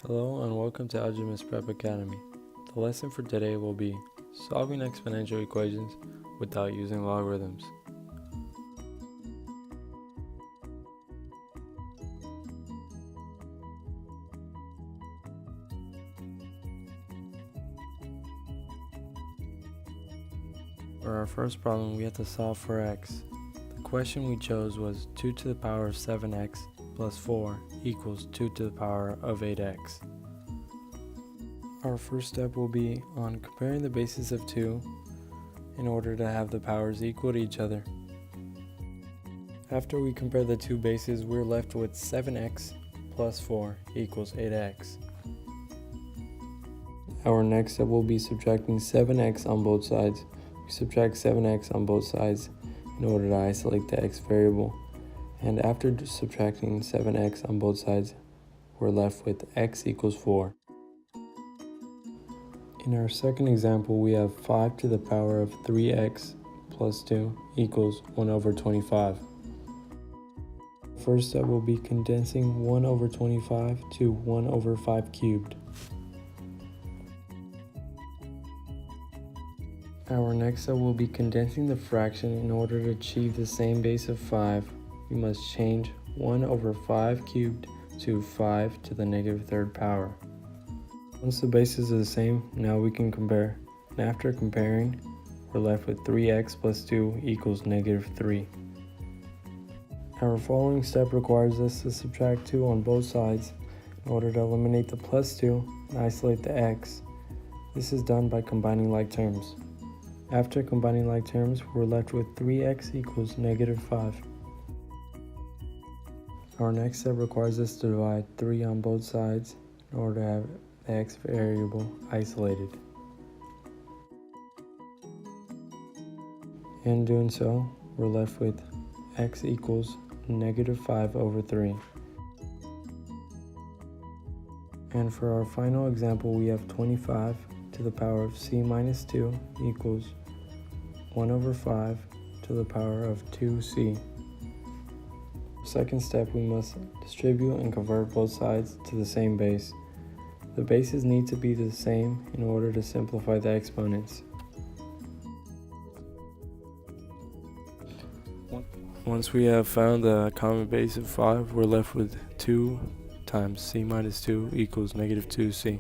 Hello and welcome to Algebra Prep Academy. The lesson for today will be solving exponential equations without using logarithms. For our first problem, we have to solve for x. The question we chose was 2 to the power of 7x plus 4 equals 2 to the power of 8x. Our first step will be on comparing the bases of 2 in order to have the powers equal to each other. After we compare the two bases, we're left with 7x plus 4 equals 8x. Our next step will be subtracting 7x on both sides. We subtract 7x on both sides in order to isolate the x variable. And after subtracting 7x on both sides, we're left with x equals 4. In our second example, we have 5 to the power of 3x plus 2 equals 1 over 25. First step will be condensing 1 over 25 to 1 over 5 cubed. Our next step will be condensing the fraction. In order to achieve the same base of 5, we must change 1 over 5 cubed to 5 to the negative third power. Once the bases are the same, now we can compare. And after comparing, we're left with 3x plus 2 equals negative 3. Our following step requires us to subtract 2 on both sides in order to eliminate the plus 2 and isolate the x. This is done by combining like terms. After combining like terms, we're left with 3x equals negative 5. Our next step requires us to divide 3 on both sides in order to have the x variable isolated. In doing so, we're left with x equals negative 5 over 3. And for our final example, we have 25 to the power of c minus 2 equals 1 over 5 to the power of 2c. Second step, we must distribute and convert both sides to the same base. The bases need to be the same in order to simplify the exponents. Once we have found the common base of 5, we're left with 2 times c minus 2 equals negative 2c.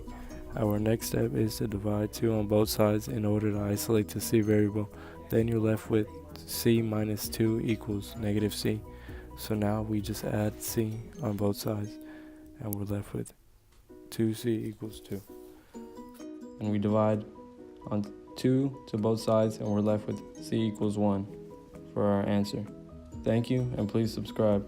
Our next step is to divide 2 on both sides in order to isolate the c variable. Then you're left with c minus 2 equals negative c. So now we just add c on both sides and we're left with 2c equals 2. And we divide on 2 to both sides and we're left with c equals 1 for our answer. Thank you and please subscribe.